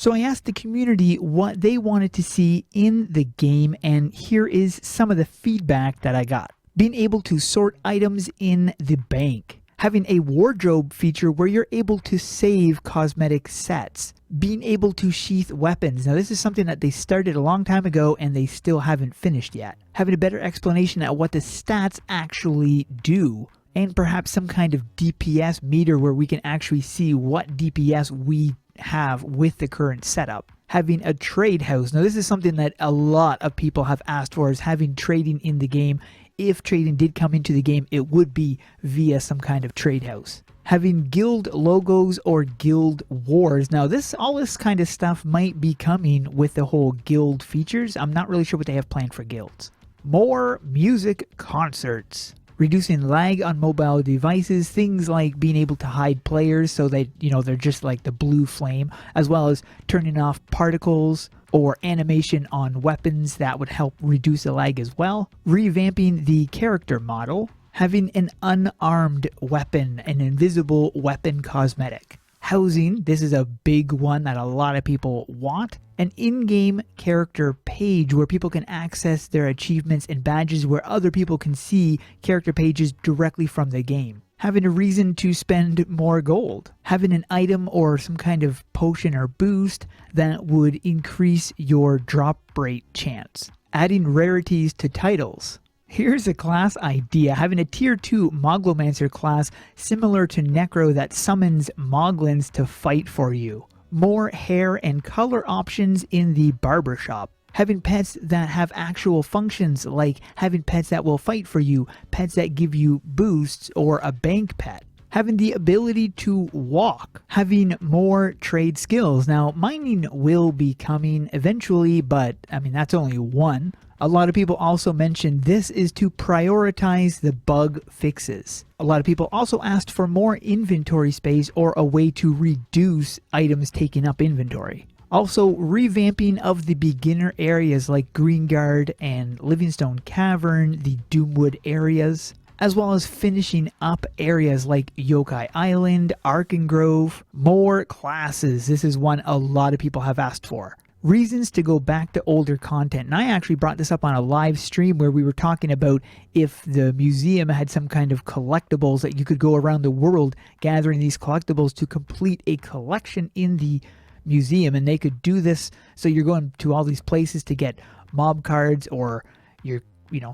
So I asked the community what they wanted to see in the game, and here is some of the feedback that I got. Being able to sort items in the bank. Having a wardrobe feature where you're able to save cosmetic sets. Being able to sheath weapons. Now this is something that they started a long time ago and they still haven't finished yet. Having a better explanation at what the stats actually do. And perhaps some kind of DPS meter where we can actually see what DPS we have with the current setup. Having a trade house. Now this is something that a lot of people have asked for, is having trading in the game. If trading did come into the game, it would be via some kind of trade house. Having guild logos or guild wars. Now all this kind of stuff might be coming with the whole guild features. I'm not really sure what they have planned for guilds. More music concerts. Reducing lag on mobile devices, things like being able to hide players so that, they're just like the blue flame, as well as turning off particles or animation on weapons that would help reduce the lag as well. Revamping the character model, having an unarmed weapon, an invisible weapon cosmetic. Housing, this is a big one that a lot of people want. An in-game character page where people can access their achievements and badges, where other people can see character pages directly from the game. Having a reason to spend more gold. Having an item or some kind of potion or boost that would increase your drop rate chance. Adding rarities to titles. Here's a class idea, having a tier 2 Moglomancer class similar to Necro that summons Moglins to fight for you. More hair and color options in the Barbershop. Having pets that have actual functions, like having pets that will fight for you, pets that give you boosts, or a bank pet. Having the ability to walk. Having more trade skills. Now, mining will be coming eventually, but that's only one. A lot of people also mentioned this is to prioritize the bug fixes. A lot of people also asked for more inventory space or a way to reduce items taking up inventory. Also, revamping of the beginner areas like Greenguard and Livingstone Cavern, the Doomwood areas, as well as finishing up areas like Yokai Island, Arkengrove. More classes. This is one a lot of people have asked for. Reasons to go back to older content. And I actually brought this up on a live stream where we were talking about if the museum had some kind of collectibles that you could go around the world gathering these collectibles to complete a collection in the museum. And they could do this, so you're going to all these places to get mob cards or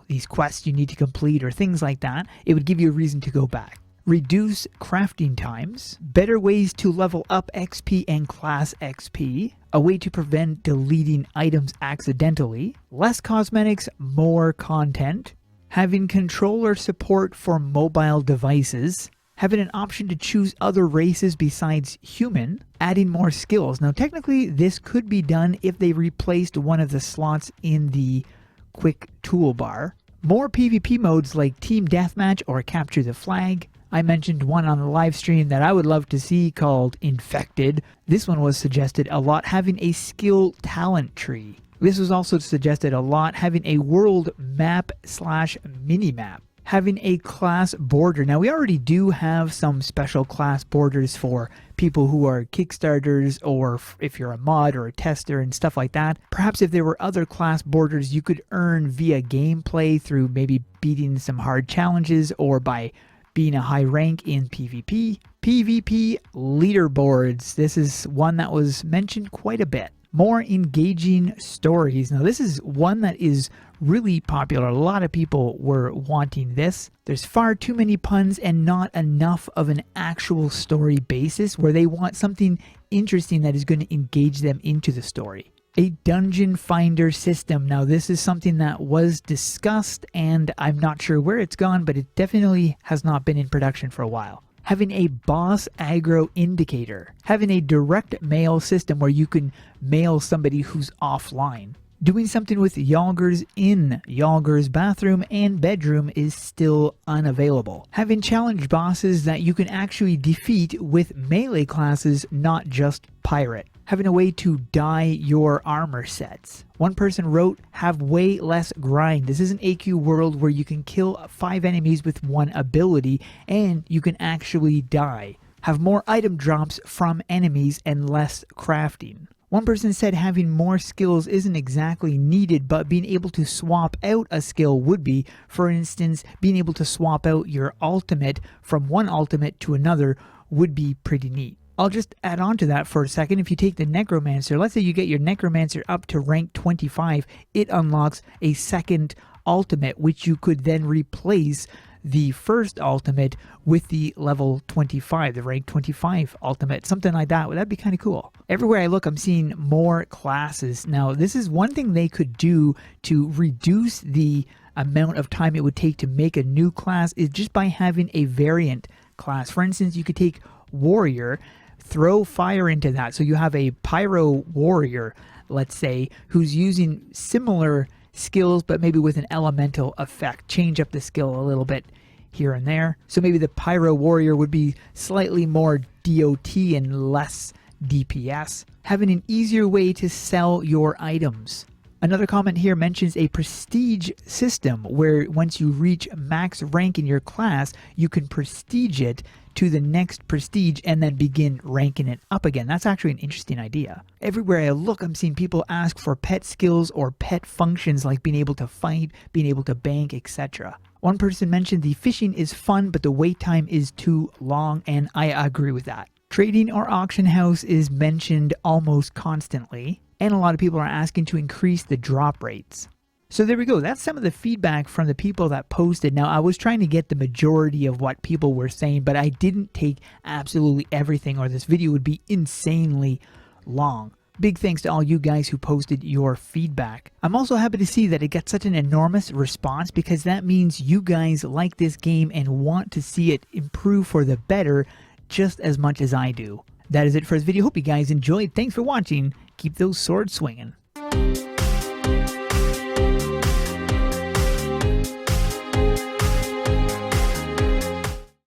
these quests you need to complete or things like that. It would give you a reason to go back. Reduce crafting times, better ways to level up XP and class XP, a way to prevent deleting items accidentally, less cosmetics, more content, having controller support for mobile devices, having an option to choose other races besides human, adding more skills. Now technically this could be done if they replaced one of the slots in the quick toolbar. More PvP modes like Team Deathmatch or Capture the Flag. I mentioned one on the live stream that I would love to see called Infected. This one was suggested a lot, having a skill talent tree. This was also suggested a lot, having a world map / mini map. Having a class border. Now we already do have some special class borders for people who are Kickstarters, or if you're a mod or a tester and stuff like that. Perhaps if there were other class borders you could earn via gameplay through maybe beating some hard challenges or by being a high rank in PvP. PvP leaderboards. This is one that was mentioned quite a bit. More engaging stories. Now this is one that is really popular. A lot of people were wanting this. There's far too many puns and not enough of an actual story basis where they want something interesting that is going to engage them into the story. A dungeon finder system. Now this is something that was discussed and I'm not sure where it's gone, but it definitely has not been in production for a while. Having a boss aggro indicator. Having a direct mail system where you can mail somebody who's offline. Doing something with Yulgars in Yulgar's bathroom and bedroom is still unavailable. Having challenge bosses that you can actually defeat with melee classes, not just pirate. Having a way to dye your armor sets. One person wrote, have way less grind. This is an AQ world where you can kill 5 enemies with one ability and you can actually die. Have more item drops from enemies and less crafting. One person said having more skills isn't exactly needed, but being able to swap out a skill would be. For instance, being able to swap out your ultimate from one ultimate to another would be pretty neat. I'll just add on to that for a second. If you take the Necromancer, let's say you get your Necromancer up to rank 25, it unlocks a second ultimate, which you could then replace the first ultimate with the level 25, the rank 25 ultimate, something like that. Well, that'd be kind of cool. Everywhere I look, I'm seeing more classes. Now, this is one thing they could do to reduce the amount of time it would take to make a new class, is just by having a variant class. For instance, you could take Warrior, throw fire into that. So you have a Pyro Warrior, let's say, who's using similar skills, but maybe with an elemental effect. Change up the skill a little bit here and there. So maybe the Pyro Warrior would be slightly more DOT and less DPS. Having an easier way to sell your items. Another comment here mentions a prestige system where once you reach max rank in your class, you can prestige it to the next prestige and then begin ranking it up again. That's actually an interesting idea. Everywhere I look, I'm seeing people ask for pet skills or pet functions like being able to fight, being able to bank, etc. One person mentioned the fishing is fun, but the wait time is too long, and I agree with that. Trading or auction house is mentioned almost constantly, and a lot of people are asking to increase the drop rates. So there we go. That's some of the feedback from the people that posted. Now, I was trying to get the majority of what people were saying, but I didn't take absolutely everything, or this video would be insanely long. Big thanks to all you guys who posted your feedback. I'm also happy to see that it got such an enormous response, because that means you guys like this game and want to see it improve for the better just as much as I do. That is it for this video. Hope you guys enjoyed. Thanks for watching. Keep those swords swinging.